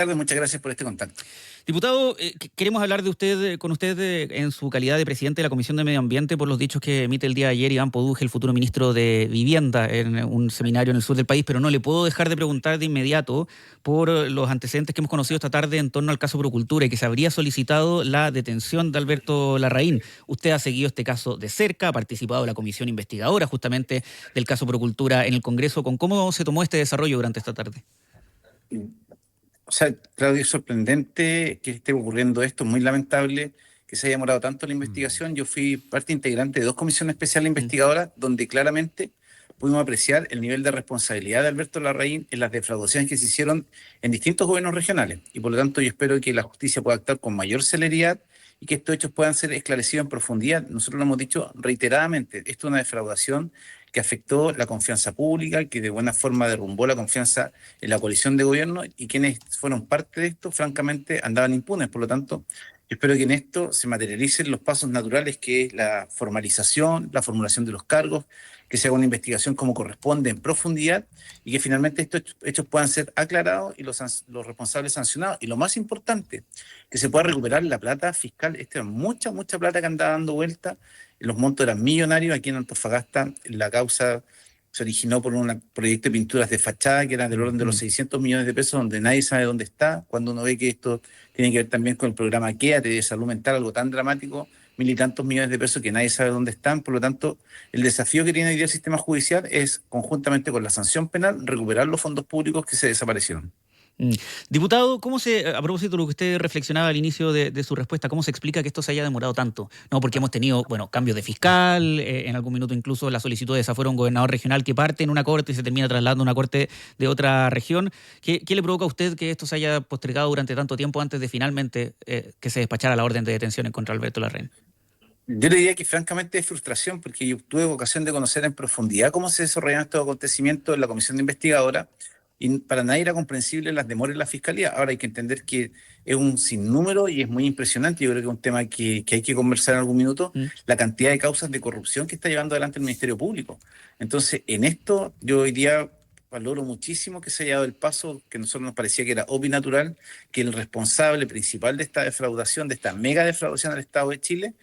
Tardes, muchas gracias por este contacto. Diputado, queremos hablar de usted, con usted en su calidad de presidente de la Comisión de Medio Ambiente por los dichos que emite el día de ayer Iván Poduje, el futuro ministro de Vivienda, en un seminario en el sur del país, pero no le puedo dejar de preguntar de inmediato por los antecedentes que hemos conocido esta tarde en torno al caso Procultura y que se habría solicitado la detención de Alberto Larraín. Usted ha seguido este caso de cerca, ha participado en la comisión investigadora justamente del caso Procultura en el Congreso. ¿Cómo se tomó este desarrollo durante esta tarde? O sea, Claudio, es sorprendente que esté ocurriendo esto, muy lamentable que se haya demorado tanto la investigación. Yo fui parte integrante de dos comisiones especiales investigadoras donde claramente pudimos apreciar el nivel de responsabilidad de Alberto Larraín en las defraudaciones que se hicieron en distintos gobiernos regionales. Y por lo tanto yo espero que la justicia pueda actuar con mayor celeridad y que estos hechos puedan ser esclarecidos en profundidad. Nosotros lo hemos dicho reiteradamente, esto es una defraudación que afectó la confianza pública, que de buena forma derrumbó la confianza en la coalición de gobierno y quienes fueron parte de esto, francamente, andaban impunes. Por lo tanto, yo espero que en esto se materialicen los pasos naturales, que es la formalización, la formulación de los cargos, que se haga una investigación como corresponde en profundidad y que finalmente estos hechos puedan ser aclarados y los responsables sancionados. Y lo más importante, que se pueda recuperar la plata fiscal. Esta era mucha plata que andaba dando vuelta. Los montos eran millonarios. Aquí en Antofagasta la causa se originó por un proyecto de pinturas de fachada que era del orden de los 600 millones de pesos, donde nadie sabe dónde está. Cuando uno ve que esto tiene que ver también con el programa Quédate de salud mental, algo tan dramático, 1.000 y tantos millones de pesos que nadie sabe dónde están. Por lo tanto, el desafío que tiene hoy día el sistema judicial es, conjuntamente con la sanción penal, recuperar los fondos públicos que se desaparecieron. Mm. Diputado, a propósito de lo que usted reflexionaba al inicio de su respuesta, ¿cómo se explica que esto se haya demorado tanto? No, porque hemos tenido, bueno, cambios de fiscal, en algún minuto incluso las solicitudes fueron un gobernador regional que parte en una corte y se termina trasladando a una corte de otra región. ¿Qué le provoca a usted que esto se haya postergado durante tanto tiempo antes de finalmente que se despachara la orden de detención en contra de Alberto Larraín? Yo le diría que francamente es frustración, porque yo tuve ocasión de conocer en profundidad cómo se desarrollaron estos acontecimientos en la comisión de investigadora y para nadie era comprensible las demoras en la fiscalía. Ahora hay que entender que es un sinnúmero y es muy impresionante. Yo creo que es un tema que hay que conversar en algún minuto, Mm. la cantidad de causas de corrupción que está llevando adelante el Ministerio Público. Entonces, en esto yo hoy día valoro muchísimo que se haya dado el paso que a nosotros nos parecía que era obvio y natural, que el responsable principal de esta defraudación, de esta mega defraudación al Estado de Chile,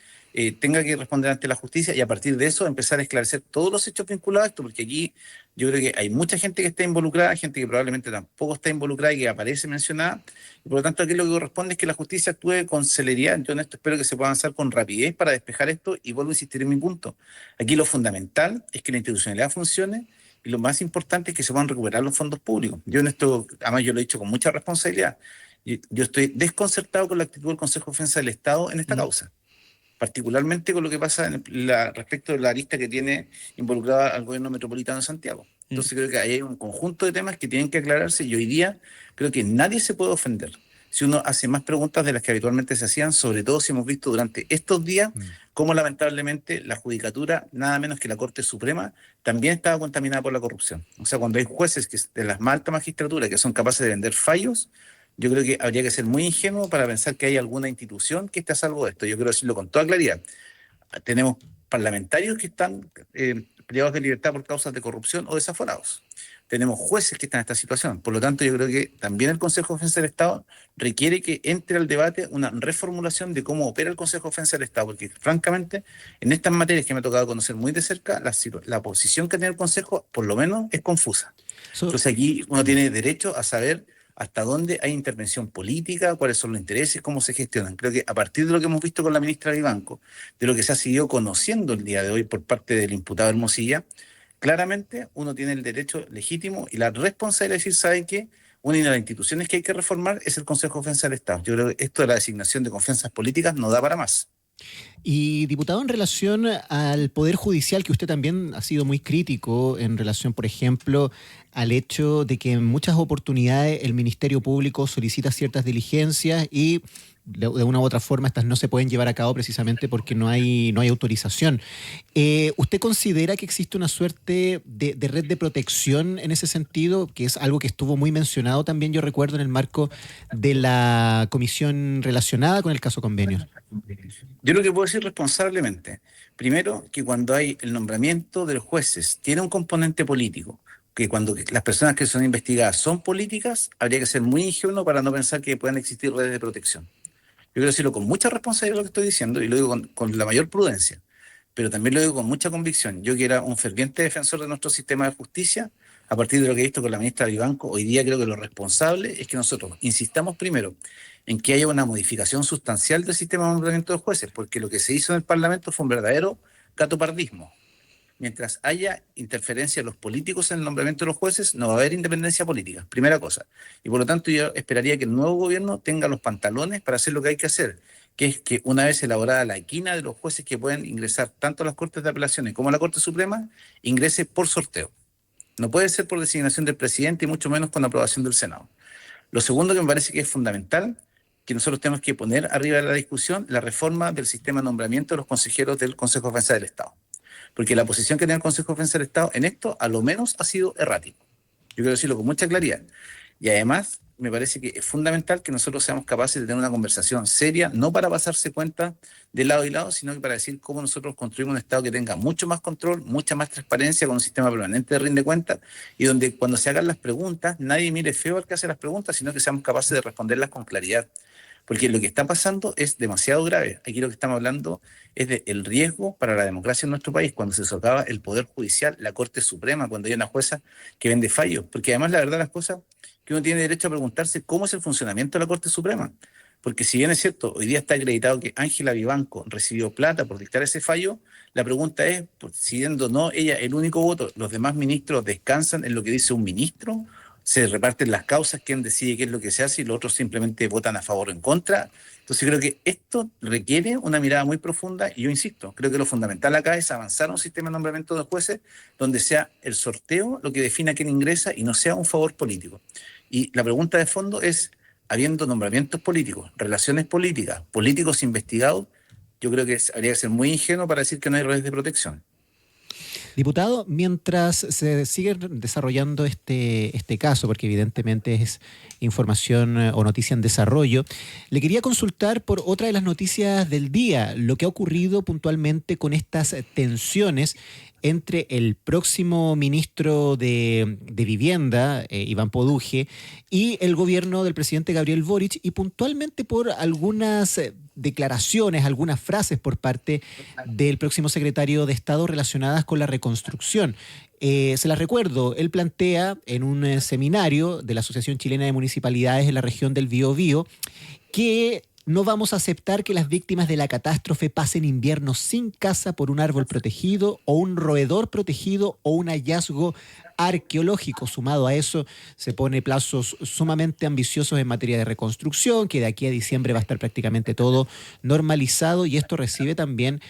tenga que responder ante la justicia y a partir de eso empezar a esclarecer todos los hechos vinculados a esto, porque aquí yo creo que hay mucha gente que está involucrada, gente que probablemente tampoco está involucrada y que aparece mencionada, y por lo tanto aquí lo que corresponde es que la justicia actúe con celeridad. Yo en esto espero que se pueda avanzar con rapidez para despejar esto y vuelvo a insistir en mi punto. Aquí lo fundamental es que la institucionalidad funcione y lo más importante es que se puedan recuperar los fondos públicos. Yo en esto, además yo lo he dicho con mucha responsabilidad, yo estoy desconcertado con la actitud del Consejo de Defensa del Estado en esta causa, particularmente con lo que pasa respecto de la lista que tiene involucrada al gobierno metropolitano de Santiago. Entonces creo que ahí hay un conjunto de temas que tienen que aclararse y hoy día creo que nadie se puede ofender si uno hace más preguntas de las que habitualmente se hacían, sobre todo si hemos visto durante estos días cómo lamentablemente la judicatura, nada menos que la Corte Suprema, también estaba contaminada por la corrupción. O sea, cuando hay jueces de las más altas magistraturas que son capaces de vender fallos, yo creo que habría que ser muy ingenuo para pensar que hay alguna institución que esté a salvo de esto. Yo quiero decirlo con toda claridad. Tenemos parlamentarios que están privados de libertad por causas de corrupción o desaforados. Tenemos jueces que están en esta situación. Por lo tanto, yo creo que también el Consejo de Defensa del Estado requiere que entre al debate una reformulación de cómo opera el Consejo de Defensa del Estado, porque francamente, en estas materias que me ha tocado conocer muy de cerca, la posición que tiene el Consejo, por lo menos, es confusa. Entonces aquí uno tiene derecho a saber hasta dónde hay intervención política, cuáles son los intereses, cómo se gestionan. Creo que a partir de lo que hemos visto con la ministra Vivanco, de lo que se ha seguido conociendo el día de hoy por parte del imputado Hermosilla, claramente uno tiene el derecho legítimo y la responsabilidad de decir, ¿saben qué? Una de las instituciones que hay que reformar es el Consejo de Defensa del Estado. Yo creo que esto de la designación de confianzas políticas no da para más. Y diputado, en relación al Poder Judicial, que usted también ha sido muy crítico en relación, por ejemplo, al hecho de que en muchas oportunidades el Ministerio Público solicita ciertas diligencias y de una u otra forma estas no se pueden llevar a cabo precisamente porque no hay autorización. ¿Usted considera que existe una suerte de red de protección en ese sentido, que es algo que estuvo muy mencionado también, yo recuerdo, en el marco de la comisión relacionada con el caso Convenios? Yo lo que puedo decir responsablemente, primero, que cuando hay el nombramiento de los jueces, tiene un componente político, que cuando las personas que son investigadas son políticas, habría que ser muy ingenuo para no pensar que puedan existir redes de protección. Yo quiero decirlo con mucha responsabilidad lo que estoy diciendo y lo digo con la mayor prudencia, pero también lo digo con mucha convicción. Yo que era un ferviente defensor de nuestro sistema de justicia, a partir de lo que he visto con la ministra Vivanco, hoy día creo que lo responsable es que nosotros insistamos primero en que haya una modificación sustancial del sistema de nombramiento de jueces, porque lo que se hizo en el Parlamento fue un verdadero catopardismo. Mientras haya interferencia de los políticos en el nombramiento de los jueces, no va a haber independencia política, primera cosa. Y por lo tanto yo esperaría que el nuevo gobierno tenga los pantalones para hacer lo que hay que hacer, que es que una vez elaborada la quina de los jueces que pueden ingresar tanto a las Cortes de Apelaciones como a la Corte Suprema, ingrese por sorteo. No puede ser por designación del presidente y mucho menos con aprobación del Senado. Lo segundo que me parece que es fundamental, que nosotros tenemos que poner arriba de la discusión, la reforma del sistema de nombramiento de los consejeros del Consejo de Defensa del Estado. Porque la posición que tiene el Consejo de Defensa del Estado en esto, a lo menos, ha sido errático. Yo quiero decirlo con mucha claridad. Y además, me parece que es fundamental que nosotros seamos capaces de tener una conversación seria, no para pasarse cuenta de lado y lado, sino que para decir cómo nosotros construimos un Estado que tenga mucho más control, mucha más transparencia, con un sistema permanente de rinde cuentas, y donde cuando se hagan las preguntas, nadie mire feo al que hace las preguntas, sino que seamos capaces de responderlas con claridad. Porque lo que está pasando es demasiado grave. Aquí lo que estamos hablando es del riesgo para la democracia en nuestro país, cuando se socava el Poder Judicial, la Corte Suprema, cuando hay una jueza que vende fallos. Porque además la verdad las cosas que uno tiene derecho a preguntarse cómo es el funcionamiento de la Corte Suprema. Porque si bien es cierto, hoy día está acreditado que Ángela Vivanco recibió plata por dictar ese fallo, la pregunta es, siendo no ella el único voto, ¿los demás ministros descansan en lo que dice un ministro? ¿Se reparten las causas? ¿Quién decide qué es lo que se hace? Y los otros simplemente votan a favor o en contra. Entonces creo que esto requiere una mirada muy profunda y yo insisto, creo que lo fundamental acá es avanzar a un sistema de nombramiento de jueces donde sea el sorteo lo que defina quién ingresa y no sea un favor político. Y la pregunta de fondo es, habiendo nombramientos políticos, relaciones políticas, políticos investigados, yo creo que habría que ser muy ingenuo para decir que no hay redes de protección. Diputado, mientras se sigue desarrollando este caso, porque evidentemente es información o noticia en desarrollo, le quería consultar por otra de las noticias del día, lo que ha ocurrido puntualmente con estas tensiones entre el próximo ministro de Vivienda, Iván Poduje, y el gobierno del presidente Gabriel Boric, y puntualmente por algunas declaraciones, algunas frases por parte del próximo secretario de Estado relacionadas con la reconstrucción. Se las recuerdo, él plantea en un seminario de la Asociación Chilena de Municipalidades en la región del Biobío que no vamos a aceptar que las víctimas de la catástrofe pasen invierno sin casa por un árbol protegido o un roedor protegido o un hallazgo arqueológico. Sumado a eso, se pone plazos sumamente ambiciosos en materia de reconstrucción, que de aquí a diciembre va a estar prácticamente todo normalizado, y esto recibe también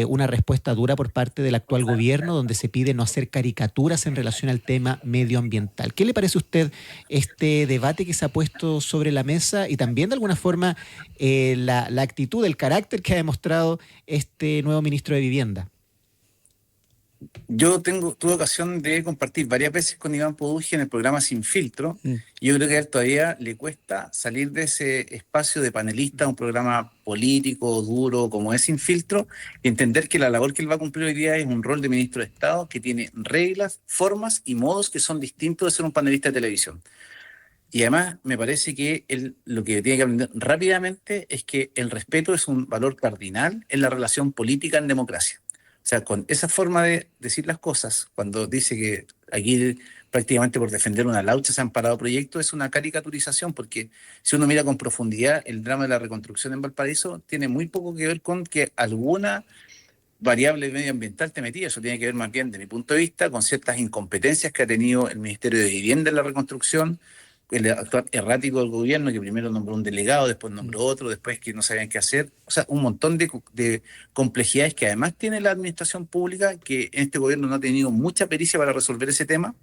una respuesta dura por parte del actual gobierno, donde se pide no hacer caricaturas en relación al tema medioambiental. ¿Qué le parece a usted este debate que se ha puesto sobre la mesa y también de alguna forma la actitud, el carácter que ha demostrado este nuevo ministro de Vivienda? Yo tuve ocasión de compartir varias veces con Iván Poduje en el programa Sin Filtro. Y yo creo que a él todavía le cuesta salir de ese espacio de panelista, un programa político, duro, como es Sin Filtro, y entender que la labor que él va a cumplir hoy día es un rol de ministro de Estado que tiene reglas, formas y modos que son distintos de ser un panelista de televisión. Y además me parece que él lo que tiene que aprender rápidamente es que el respeto es un valor cardinal en la relación política en democracia. O sea, con esa forma de decir las cosas, cuando dice que aquí prácticamente por defender una laucha se han parado proyectos, es una caricaturización, porque si uno mira con profundidad el drama de la reconstrucción en Valparaíso, tiene muy poco que ver con que alguna variable medioambiental te metía. Eso tiene que ver más bien, de mi punto de vista, con ciertas incompetencias que ha tenido el Ministerio de Vivienda en la reconstrucción, el actuar errático del gobierno, que primero nombró un delegado, después nombró otro, después que no sabían qué hacer. O sea, un montón de complejidades que además tiene la administración pública, que en este gobierno no ha tenido mucha pericia para resolver ese tema,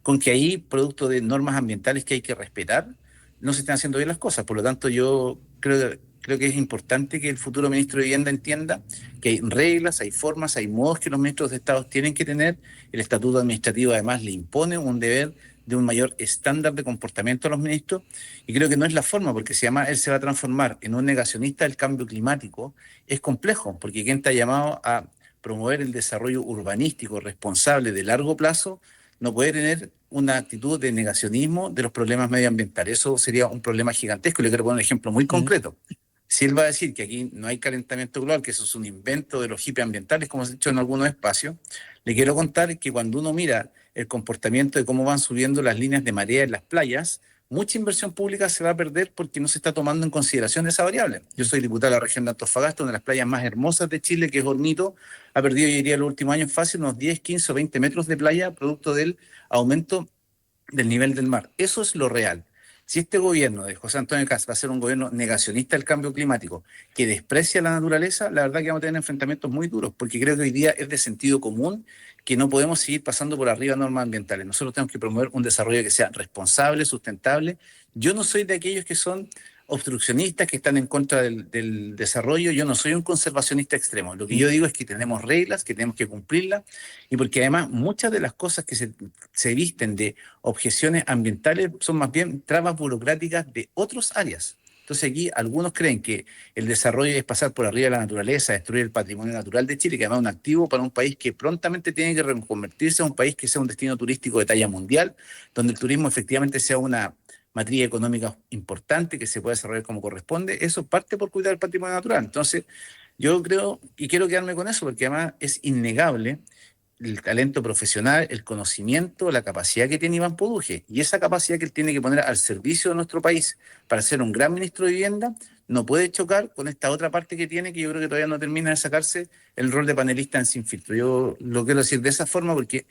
con que ahí, producto de normas ambientales que hay que respetar, no se están haciendo bien las cosas. Por lo tanto, yo creo que es importante que el futuro ministro de Vivienda entienda que hay reglas, hay formas, hay modos que los ministros de Estado tienen que tener. El estatuto administrativo además le impone un deber de un mayor estándar de comportamiento a los ministros, y creo que no es la forma, porque si además él se va a transformar en un negacionista del cambio climático, es complejo, porque quien está llamado a promover el desarrollo urbanístico responsable de largo plazo no puede tener una actitud de negacionismo de los problemas medioambientales. Eso sería un problema gigantesco. Le quiero poner un ejemplo muy concreto. Si él va a decir que aquí no hay calentamiento global, que eso es un invento de los hippies ambientales, como se ha dicho en algunos espacios, le quiero contar que cuando uno mira el comportamiento de cómo van subiendo las líneas de marea en las playas, mucha inversión pública se va a perder porque no se está tomando en consideración esa variable. Yo soy diputado de la región de Antofagasta, una de las playas más hermosas de Chile, que es Hornito, ha perdido, yo diría, en los últimos años fácil unos 10, 15 o 20 metros de playa producto del aumento del nivel del mar. Eso es lo real. Si este gobierno de José Antonio Kast va a ser un gobierno negacionista del cambio climático, que desprecia la naturaleza, la verdad que vamos a tener enfrentamientos muy duros, porque creo que hoy día es de sentido común que no podemos seguir pasando por arriba de normas ambientales. Nosotros tenemos que promover un desarrollo que sea responsable, sustentable. Yo no soy de aquellos que son obstruccionistas, que están en contra del desarrollo. Yo no soy un conservacionista extremo. Lo que yo digo es que tenemos reglas, que tenemos que cumplirlas, y porque además muchas de las cosas que se visten de objeciones ambientales son más bien trabas burocráticas de otras áreas. Entonces aquí algunos creen que el desarrollo es pasar por arriba de la naturaleza, destruir el patrimonio natural de Chile, que además es un activo para un país que prontamente tiene que reconvertirse a un país que sea un destino turístico de talla mundial, donde el turismo efectivamente sea una matriz económica importante que se pueda desarrollar como corresponde. Eso parte por cuidar el patrimonio natural. Entonces yo creo, y quiero quedarme con eso, porque además es innegable el talento profesional, el conocimiento, la capacidad que tiene Iván Poduje, y esa capacidad que él tiene que poner al servicio de nuestro país para ser un gran ministro de Vivienda, no puede chocar con esta otra parte que tiene, que yo creo que todavía no termina de sacarse el rol de panelista en Sin Filtro. Yo lo quiero decir de esa forma porque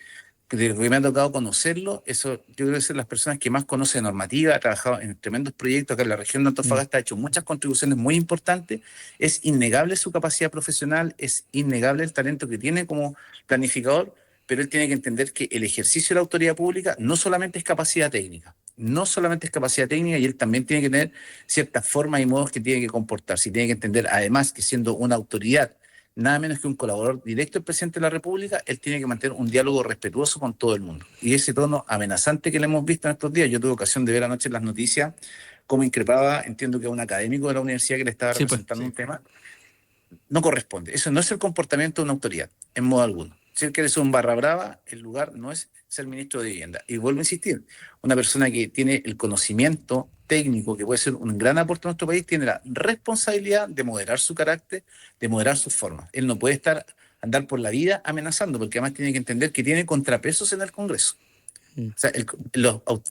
de lo que me ha tocado conocerlo, eso yo creo que es de las personas que más conoce normativa, ha trabajado en tremendos proyectos acá en la región de Antofagasta, ha hecho muchas contribuciones muy importantes, es innegable su capacidad profesional, es innegable el talento que tiene como planificador, pero él tiene que entender que el ejercicio de la autoridad pública no solamente es capacidad técnica, no solamente es capacidad técnica, y él también tiene que tener ciertas formas y modos que tiene que comportarse, y tiene que entender además que siendo una autoridad nada menos que un colaborador directo del presidente de la República, él tiene que mantener un diálogo respetuoso con todo el mundo. Y ese tono amenazante que le hemos visto en estos días, yo tuve ocasión de ver anoche en las noticias cómo increpaba, entiendo que a un académico de la universidad que le estaba representando un tema, no corresponde. Eso no es el comportamiento de una autoridad, en modo alguno. Si él quiere ser un barra brava, el lugar no es ser ministro de Vivienda. Y vuelvo a insistir, una persona que tiene el conocimiento técnico, que puede ser un gran aporte a nuestro país, tiene la responsabilidad de moderar su carácter, de moderar sus formas. Él no puede andar por la vida amenazando, porque además tiene que entender que tiene contrapesos en el Congreso. O sea,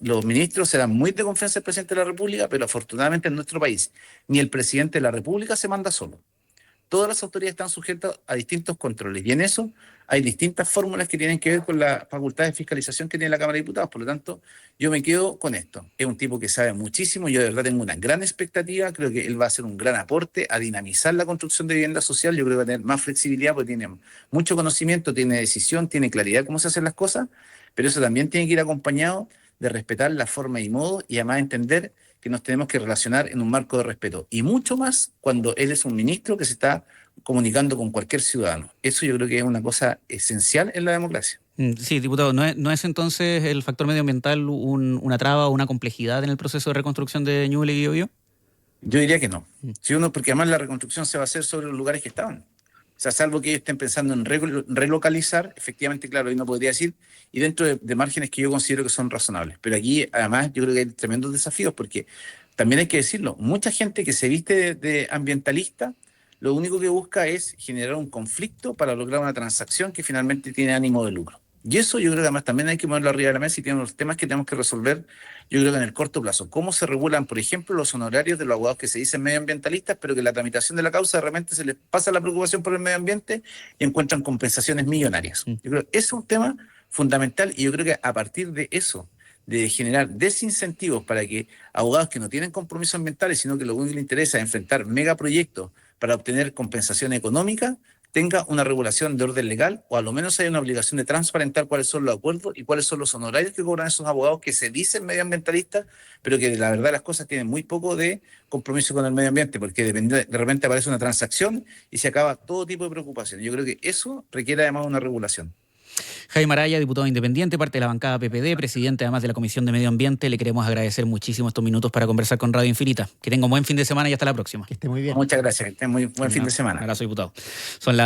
los ministros serán muy de confianza del presidente de la República, pero afortunadamente en nuestro país ni el presidente de la República se manda solo. Todas las autoridades están sujetas a distintos controles, y en eso hay distintas fórmulas que tienen que ver con la facultad de fiscalización que tiene la Cámara de Diputados. Por lo tanto, yo me quedo con esto. Es un tipo que sabe muchísimo, yo de verdad tengo una gran expectativa, creo que él va a hacer un gran aporte a dinamizar la construcción de vivienda social. Yo creo que va a tener más flexibilidad porque tiene mucho conocimiento, tiene decisión, tiene claridad de cómo se hacen las cosas, pero eso también tiene que ir acompañado de respetar la forma y modo, y además entender que nos tenemos que relacionar en un marco de respeto, y mucho más cuando él es un ministro que se está comunicando con cualquier ciudadano. Eso yo creo que es una cosa esencial en la democracia. Sí, diputado, ¿no es entonces el factor medioambiental una traba o una complejidad en el proceso de reconstrucción de Ñuble y Biobío? Yo diría que no. Si uno, porque además la reconstrucción se va a hacer sobre los lugares que estaban. O sea, salvo que ellos estén pensando en relocalizar, efectivamente, claro, ahí no podría decir, y dentro de márgenes que yo considero que son razonables. Pero aquí, además, yo creo que hay tremendos desafíos, porque también hay que decirlo, mucha gente que se viste de ambientalista, lo único que busca es generar un conflicto para lograr una transacción que finalmente tiene ánimo de lucro. Y eso yo creo que además también hay que ponerlo arriba de la mesa, y tienen los temas que tenemos que resolver, yo creo que en el corto plazo. ¿Cómo se regulan, por ejemplo, los honorarios de los abogados que se dicen medioambientalistas, pero que en la tramitación de la causa de repente se les pasa la preocupación por el medio ambiente y encuentran compensaciones millonarias? Yo creo que ese es un tema fundamental, y yo creo que a partir de eso, de generar desincentivos para que abogados que no tienen compromisos ambientales, sino que lo único que les interesa es enfrentar megaproyectos para obtener compensación económica, tenga una regulación de orden legal, o a lo menos haya una obligación de transparentar cuáles son los acuerdos y cuáles son los honorarios que cobran esos abogados que se dicen medioambientalistas, pero que la verdad las cosas tienen muy poco de compromiso con el medio ambiente, porque de repente aparece una transacción y se acaba todo tipo de preocupaciones. Yo creo que eso requiere además una regulación. Jaime Araya, diputado independiente, parte de la bancada PPD, presidente además de la Comisión de Medio Ambiente, le queremos agradecer muchísimo estos minutos para conversar con Radio Infinita. Que tenga un buen fin de semana y hasta la próxima. Que esté muy bien. Muchas gracias, que tengan muy buen fin de semana. Un abrazo, diputado. Son las